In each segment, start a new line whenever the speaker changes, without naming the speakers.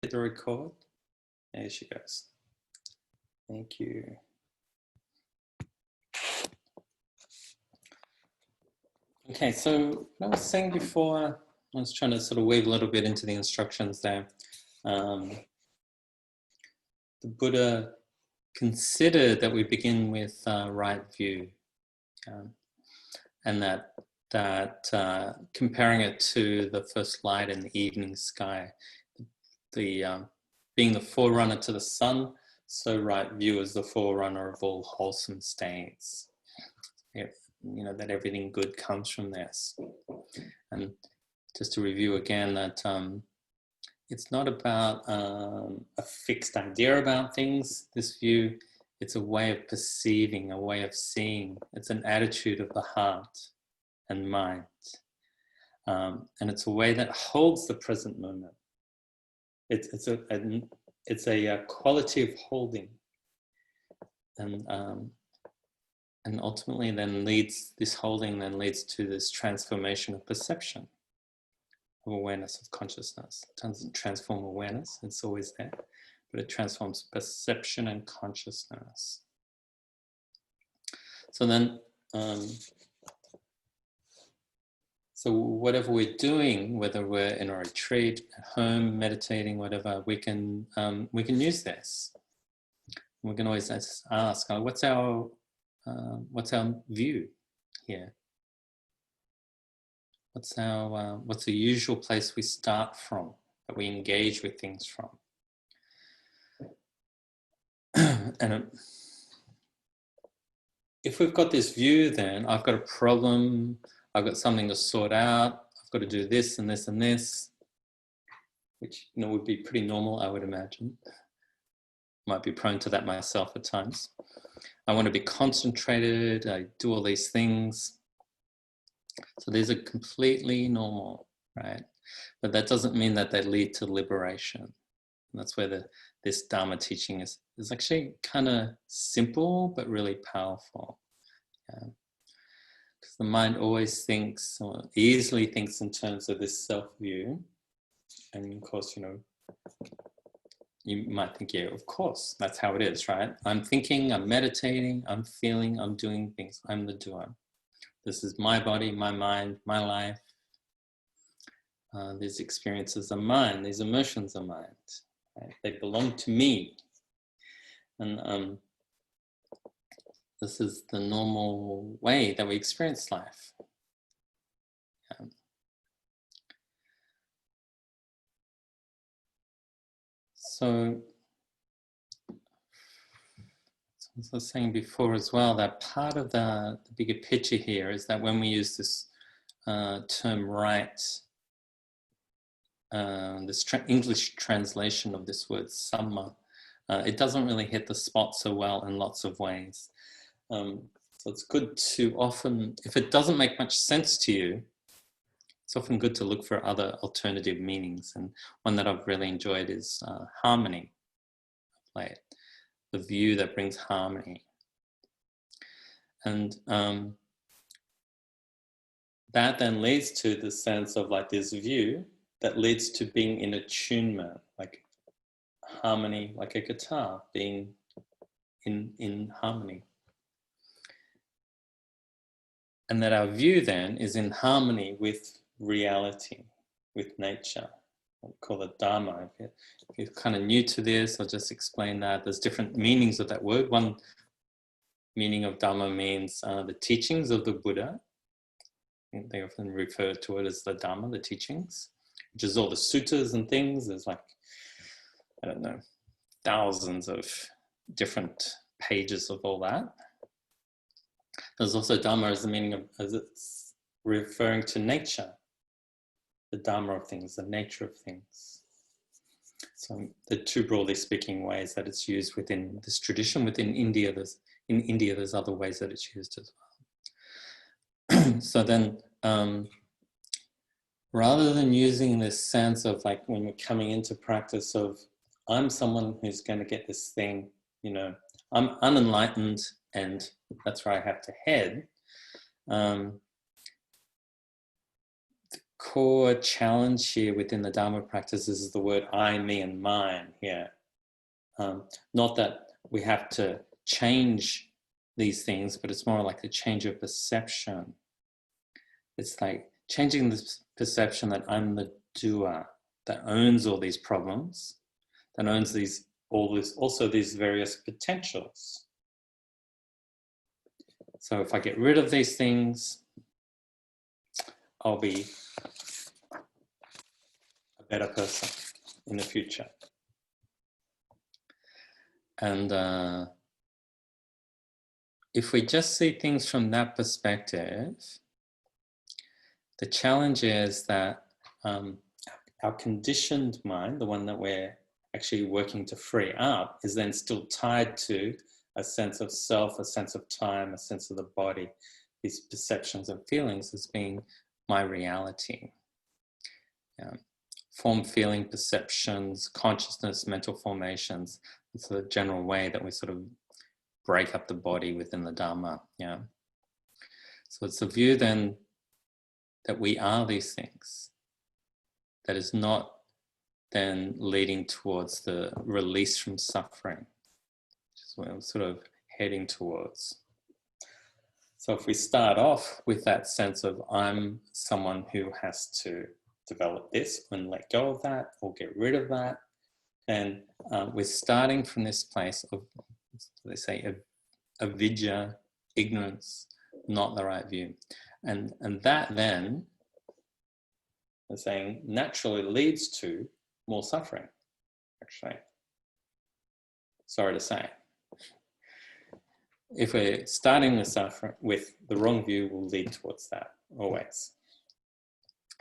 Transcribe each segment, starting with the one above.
hit the record. There she goes. Thank you. Okay, so what I was saying before, I was trying to sort of weave a little bit into the instructions there. The Buddha considered that we begin with right view, and that comparing it to the first light in the evening sky, the being the forerunner to the sun, so right view is the forerunner of all wholesome states. You know, that everything good comes from this. And just to review again, that it's not about a fixed idea about things, this view. It's a way of perceiving, a way of seeing. It's an attitude of the heart and mind. And it's a way that holds the present moment. It's a quality of holding. And ultimately then this holding then leads to this transformation of perception, of awareness, of consciousness. It doesn't transform awareness, it's always there, but it transforms perception and consciousness. So then, so whatever we're doing, whether we're in a retreat, at home, meditating, whatever, we can use this. We can always ask, what's our view here? What's the usual place we start from, that we engage with things from? And if we've got this view, then I've got a problem, I've got something to sort out, I've got to do this and this and this, which would be pretty normal, I would imagine. Might be prone to that myself at times. I want to be concentrated, I do all these things. So these are completely normal, right? But that doesn't mean that they lead to liberation. And that's where this Dharma teaching is actually kind of simple, but really powerful. Because the mind always thinks, or easily thinks in terms of this self-view. And of course, you might think, yeah, of course, that's how it is, right? I'm thinking, I'm meditating, I'm feeling, I'm doing things. I'm the doer. This is my body, my mind, my life. These experiences are mine. These emotions are mine. Right? They belong to me. And this is the normal way that we experience life. So, as I was saying before as well, that part of the bigger picture here is that when we use this term right, this English translation of this word samma, it doesn't really hit the spot so well in lots of ways. So it's good to often, if it doesn't make much sense to you, it's often good to look for other alternative meanings. And one that I've really enjoyed is harmony. Like the view that brings harmony. And that then leads to the sense of like this view that leads to being in attunement, like harmony, like a guitar, being in harmony. And that our view then is in harmony with reality, with nature. We call it Dharma. If you're kind of new to this, I'll just explain that. There's different meanings of that word. One meaning of Dharma means the teachings of the Buddha. They often refer to it as the Dharma, the teachings, which is all the suttas and things. There's like, I don't know, thousands of different pages of all that. There's also Dharma as the meaning of, as it's referring to nature, the Dharma of things, the nature of things. So the two broadly speaking ways that it's used within this tradition. Within India, there's other ways that it's used as well. So then, rather than using this sense of like when we're coming into practice of, I'm someone who's going to get this thing, I'm unenlightened and that's where I have to head. core challenge here within the Dharma practice is the word I, me, and mine here. Not that we have to change these things, but it's more like a change of perception. It's like changing the perception that I'm the doer that owns all these problems, that owns also these various potentials. So if I get rid of these things, I'll be a better person in the future. And if we just see things from that perspective, the challenge is that our conditioned mind, the one that we're actually working to free up, is then still tied to a sense of self, a sense of time, a sense of the body, these perceptions and feelings as being my reality. Form, feeling, perceptions, consciousness, mental formations. It's the general way that we sort of break up the body within the Dharma. Yeah. So it's the view then that we are these things, that is not then leading towards the release from suffering, which is what I'm sort of heading towards. So if we start off with that sense of I'm someone who has to develop this and let go of that or get rid of that, then we're starting from this place of, they say, avidya, ignorance, not the right view. And that then, they're saying, naturally leads to more suffering, actually. Sorry to say. If we're starting the suffering with the wrong view, will lead towards that, always.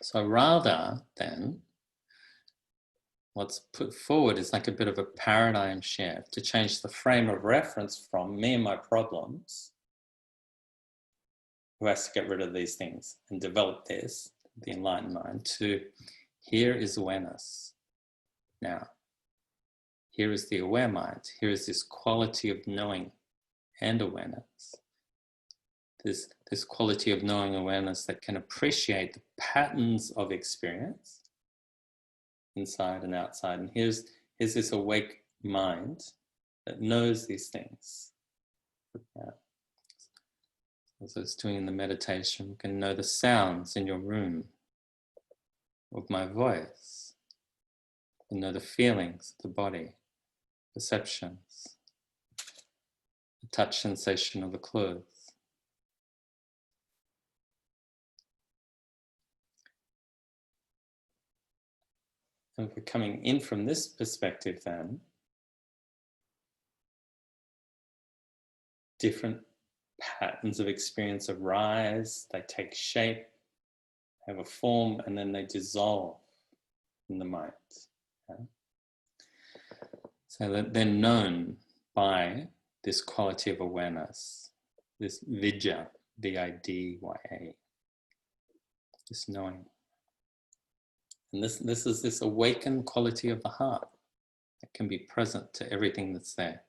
So rather than, what's put forward is like a bit of a paradigm shift to change the frame of reference from me and my problems, who has to get rid of these things and develop this, the enlightened mind, to here is awareness. Now, here is the aware mind. Here is this quality of knowing and awareness. This quality of knowing awareness that can appreciate the patterns of experience inside and outside. And here's this awake mind that knows these things. Yeah. As I was doing in the meditation, you can know the sounds in your room of my voice. You know the feelings of the body, perceptions, the touch sensation of the clothes. And if we're coming in from this perspective then, different patterns of experience arise, they take shape, have a form, and then they dissolve in the mind. Okay? So that they're known by this quality of awareness, this vidya, V-I-D-Y-A, this knowing. And this is this awakened quality of the heart that can be present to everything that's there.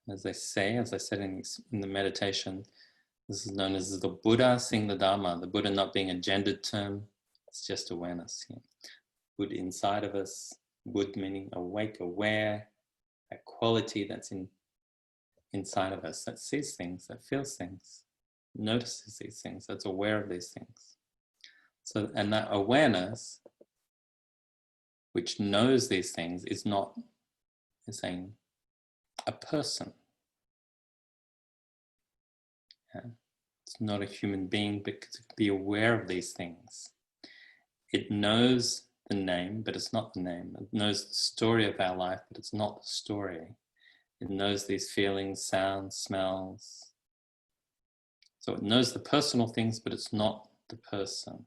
As I said in the meditation, this is known as the Buddha seeing the Dharma. The Buddha not being a gendered term, it's just awareness. Yeah. Buddha inside of us, Buddha meaning awake, aware, that quality that's inside of us, that sees things, that feels things, notices these things, that's aware of these things. So, and that awareness, which knows these things, is not, it's saying, a person. Yeah. It's not a human being, because it can be aware of these things. It knows the name, but it's not the name. It knows the story of our life, but it's not the story. It knows these feelings, sounds, smells. So it knows the personal things, but it's not the person.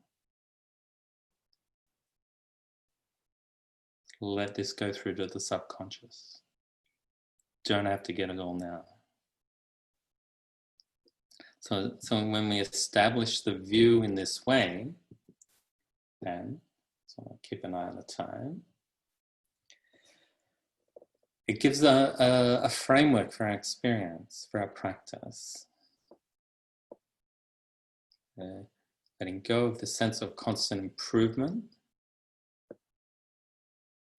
Let this go through to the subconscious. Don't have to get it all now. So when we establish the view in this way, then, so I'll keep an eye on the time, it gives a framework for our experience, for our practice. letting go of the sense of constant improvement,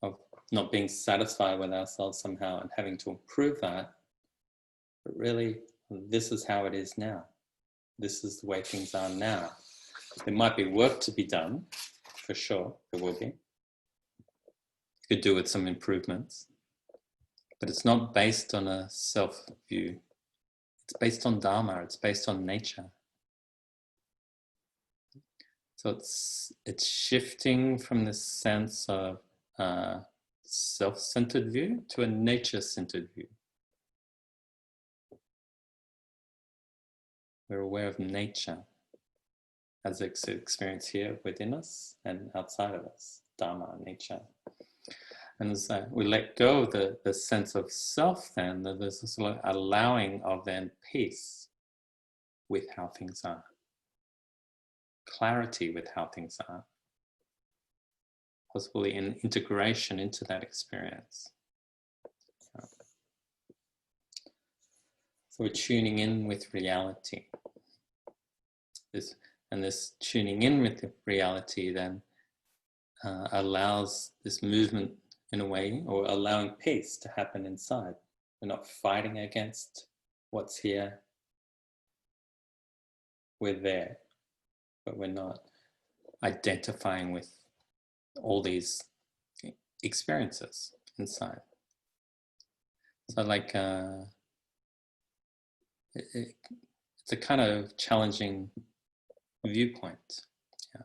of not being satisfied with ourselves somehow and having to improve that, but really, this is how it is now. This is the way things are now. There might be work to be done, for sure, there will be. You could do with some improvements, but it's not based on a self-view. It's based on Dharma, it's based on nature. So it's shifting from this sense of self-centered view to a nature-centered view. We're aware of nature as it's experienced here within us and outside of us, Dharma, nature. And as we let go of the sense of self, then there's this allowing of then peace with how things are, clarity with how things are, possibly an integration into that experience. So we're tuning in with reality. This tuning in with the reality then allows this movement in a way, or allowing peace to happen inside. We're not fighting against what's here. We're there, but we're not identifying with all these experiences inside. So like, it's a kind of challenging viewpoint. Yeah.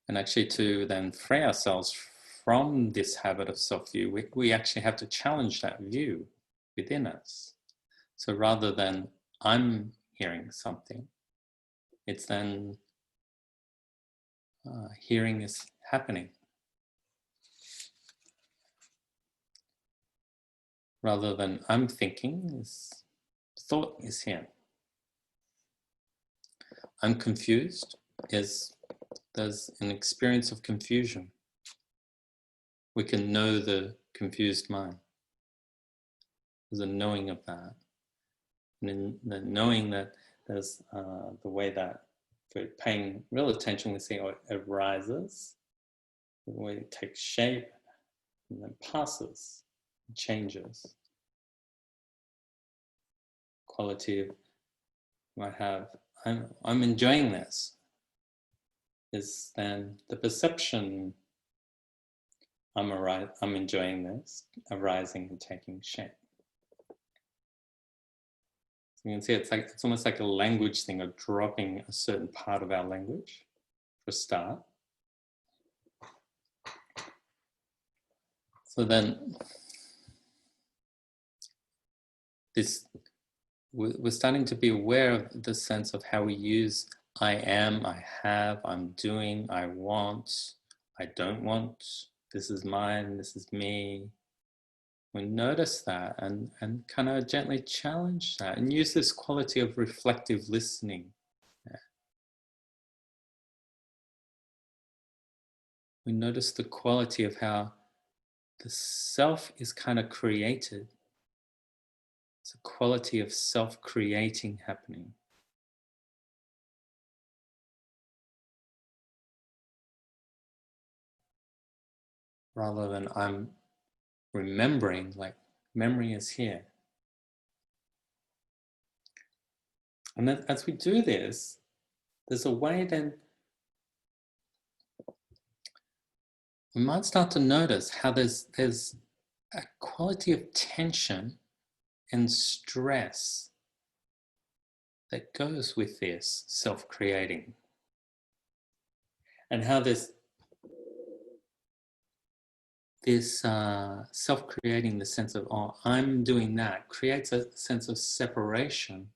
And actually to then free ourselves from this habit of self-view, we actually have to challenge that view within us. So rather than I'm hearing something, it's then hearing is happening. Rather than I'm thinking, thought is here. I'm confused, there's an experience of confusion. We can know the confused mind. There's a knowing of that. And in the knowing that there's the way that, if we're paying real attention, we see how it arises, the way it takes shape, and then passes, and changes. Quality of, might have, I'm enjoying this, is then the perception, I'm enjoying this, arising and taking shape. So you can see it's almost like a language thing of dropping a certain part of our language for a start. So then we're starting to be aware of the sense of how we use I am, I have, I'm doing, I want, I don't want, this is mine, this is me. We notice that and kind of gently challenge that and use this quality of reflective listening. Yeah. We notice the quality of how the self is kind of created. It's a quality of self-creating happening. Rather than I'm remembering, like memory is here. And then as we do this, there's a way then we might start to notice how there's a quality of tension and stress that goes with this self-creating. And how this self-creating, the sense of, oh, I'm doing that, creates a sense of separation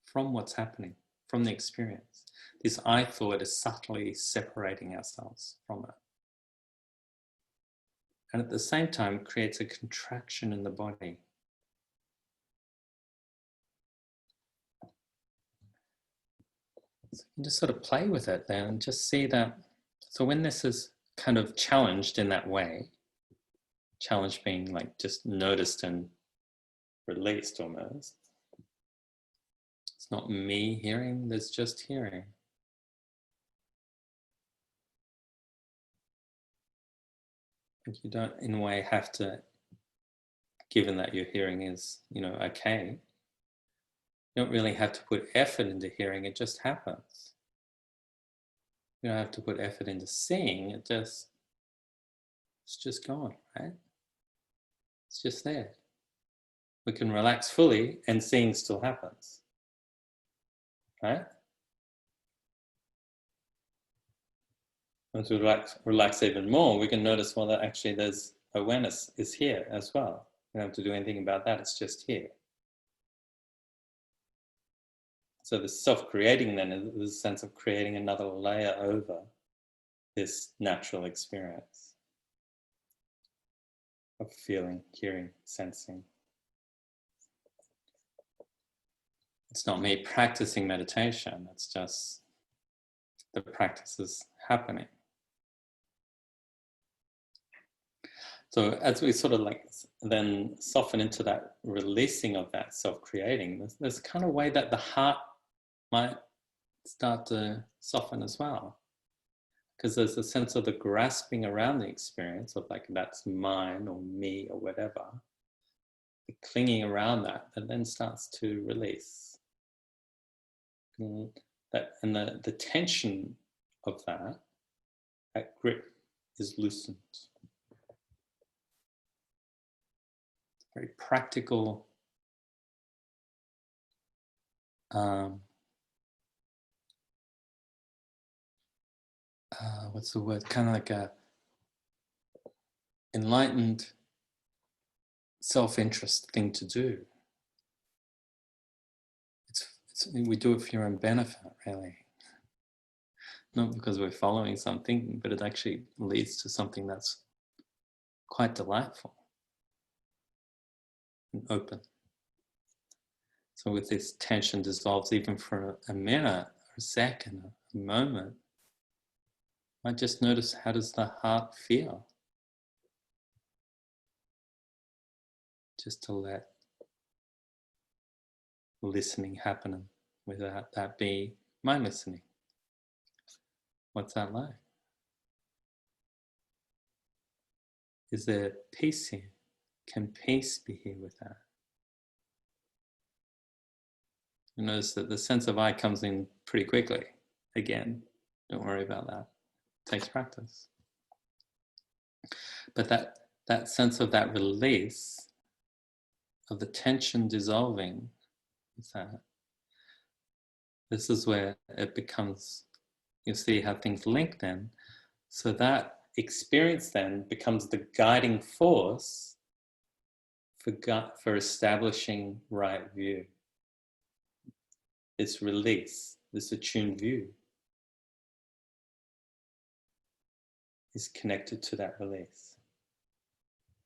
from what's happening, from the experience. This I thought is subtly separating ourselves from it. And at the same time, creates a contraction in the body. So you can just sort of play with it then and just see that. So when this is kind of challenged in that way, challenge being like just noticed and released almost. It's not me hearing, there's just hearing. And you don't, in a way, have to, given that your hearing is, okay, you don't really have to put effort into hearing, it just happens. You don't have to put effort into seeing, it's just gone, right? It's just there. We can relax fully and seeing still happens, right? Once we relax even more, we can notice, well, that actually there's awareness is here as well. We don't have to do anything about that, it's just here. So the self-creating then is a sense of creating another layer over this natural experience of feeling, hearing, sensing. It's not me practicing meditation, it's just the practice is happening. So as we sort of like then soften into that releasing of that self-creating, there's kind of a way that the heart might start to soften as well. Because there's a sense of the grasping around the experience of like, that's mine or me or whatever. The clinging around that then starts to release. And the tension of that grip is loosened. Very practical what's the word? Kind of like a enlightened self-interest thing to do. We do it for your own benefit, really. Not because we're following something, but it actually leads to something that's quite delightful and open. So with this tension dissolves even for a minute, or a second, a moment, I just notice, how does the heart feel? Just to let listening happen without that be my listening. What's that like? Is there peace here? Can peace be here with that? You notice that the sense of I comes in pretty quickly. Again, don't worry about that. It takes practice. But that sense of that release, of the tension dissolving, is that. This is where it becomes, you see how things link then. So that experience then becomes the guiding force for establishing right view. This release, this attuned view is connected to that release.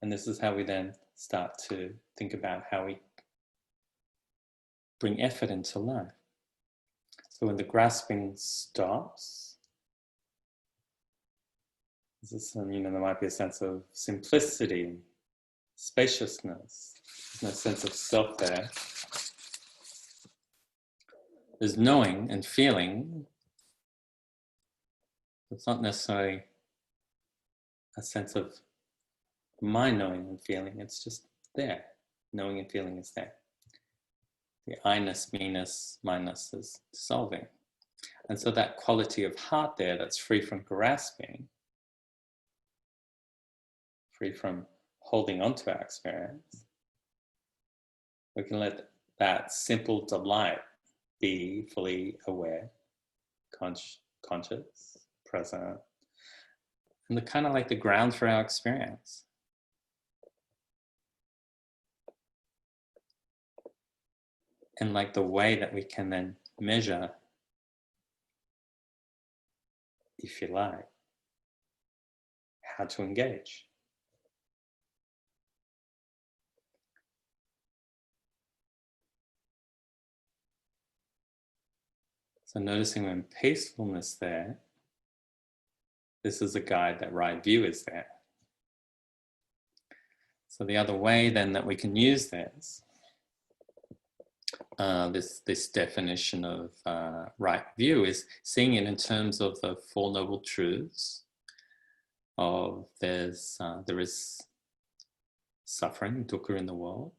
And this is how we then start to think about how we bring effort into life. So when the grasping stops, there might be a sense of simplicity, spaciousness. There's no sense of self there. There's knowing and feeling. It's not necessarily a sense of my knowing and feeling. It's just there. Knowing and feeling is there. The I-ness, me-ness, mine-ness is dissolving. And so that quality of heart there that's free from grasping, free from holding on to our experience, we can let that simple delight be fully aware, conscious, present, and the kind of like the ground for our experience. And like the way that we can then measure, if you like, how to engage. So noticing when peacefulness there, this is a guide that right view is there. So the other way then that we can use this this definition of right view is seeing it in terms of the Four Noble Truths of there is suffering, dukkha in the world.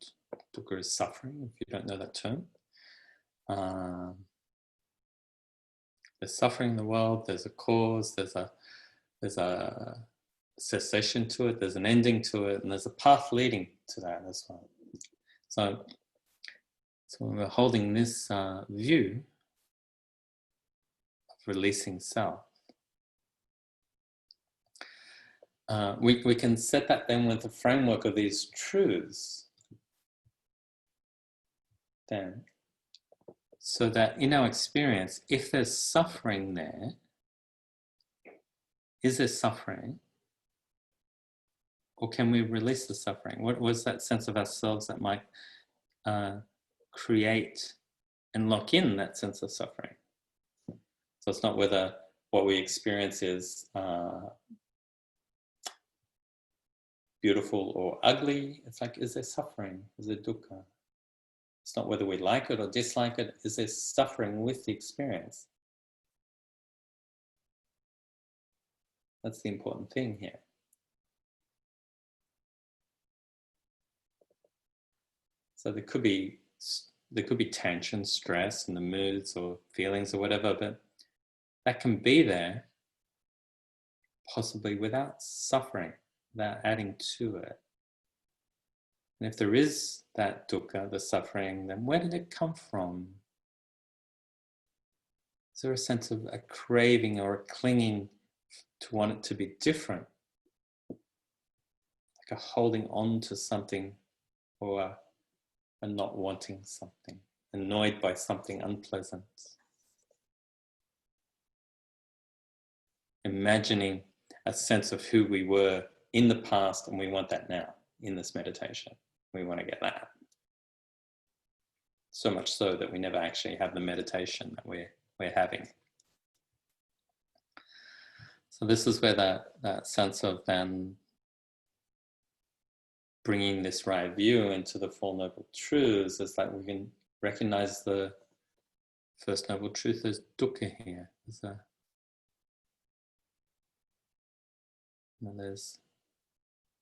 Dukkha is suffering, if you don't know that term. There's suffering in the world, there's a cause, there's a cessation to it, there's an ending to it, and there's a path leading to that as well. So when we're holding this view of releasing self, we can set that then with the framework of these truths then, so that in our experience, if there's suffering there, is there suffering? Or can we release the suffering? What was that sense of ourselves that might create and lock in that sense of suffering? So it's not whether what we experience is beautiful or ugly. It's like, is there suffering? Is there dukkha? It's not whether we like it or dislike it. Is there suffering with the experience? That's the important thing here. So there could be tension, stress, in the moods or feelings or whatever, but that can be there, possibly without suffering, without adding to it. And if there is that dukkha, the suffering, then where did it come from? Is there a sense of a craving or a clinging to want it to be different? Like a holding on to something, or a not wanting something, annoyed by something unpleasant. Imagining a sense of who we were in the past, and we want that now in this meditation. We want to get that. So much so that we never actually have the meditation that we're having. So this is where that sense of then bringing this right view into the Four Noble Truths is like we can recognize the first Noble Truth as dukkha here. There's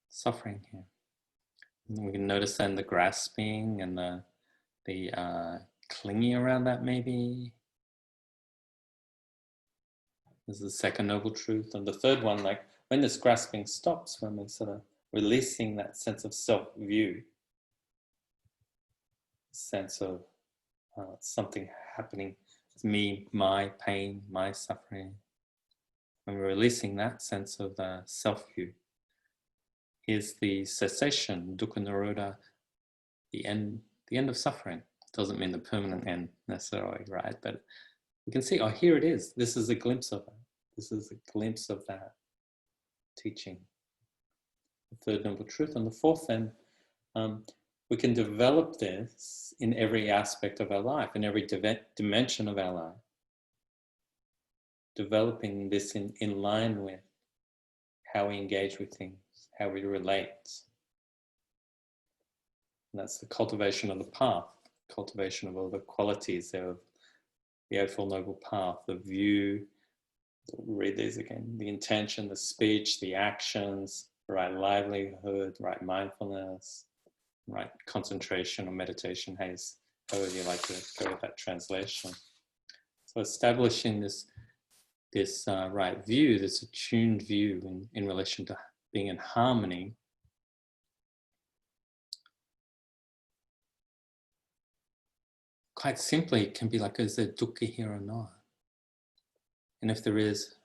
suffering here. And we can notice then the grasping and the clinging around that maybe. This is the second Noble Truth. And the third one, like when this grasping stops, when we're sort of releasing that sense of self-view, sense of something happening, it's me, my pain, my suffering. When we're releasing that sense of self-view, is the cessation, dukkha nirodha, the end of suffering. Doesn't mean the permanent end necessarily, right? But we can see, oh, here it is. This is a glimpse of it. This is a glimpse of that teaching. The third Noble Truth. And the fourth then, we can develop this in every aspect of our life, in every dimension of our life. Developing this in line with how we engage with things, how we relate. And that's the cultivation of the path, cultivation of all the qualities of the Eightfold Noble Path, the view, read these again, the intention, the speech, the actions, the right livelihood, right mindfulness, right concentration or meditation, however you like to go with that translation. So establishing this right view, this attuned view in relation to being in harmony, quite simply, it can be like, is there dukkha here or not? And if there is,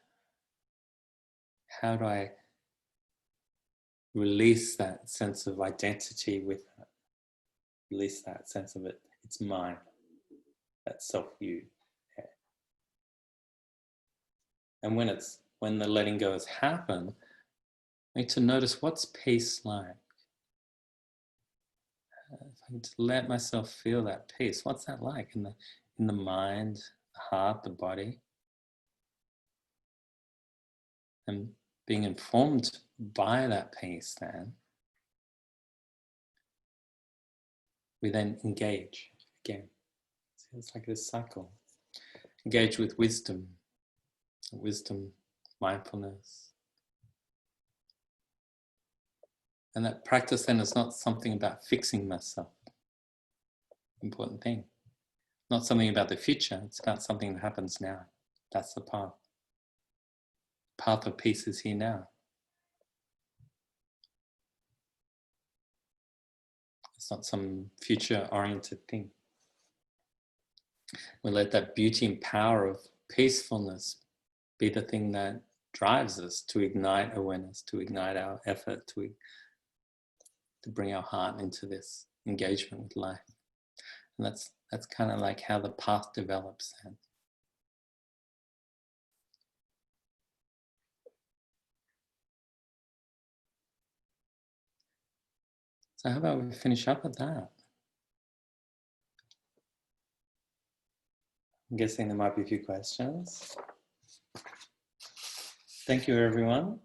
how do I release that sense of identity with it? Release that sense of it, it's mine, that self-view. Yeah. And when the letting go has happened, I need to notice, what's peace like? If I can just let myself feel that peace, what's that like in the mind, the heart, the body? And being informed by that peace, then we then engage again It's like this cycle. Engage with wisdom, mindfulness. And that practice then is not something about fixing myself. Important thing. Not something about the future, it's about something that happens now. That's the path. Path of peace is here now. It's not some future-oriented thing. We let that beauty and power of peacefulness be the thing that drives us to ignite awareness, to ignite our effort, to bring our heart into this engagement with life. And that's kind of like how the path develops then. So how about we finish up with that? I'm guessing there might be a few questions. Thank you, everyone.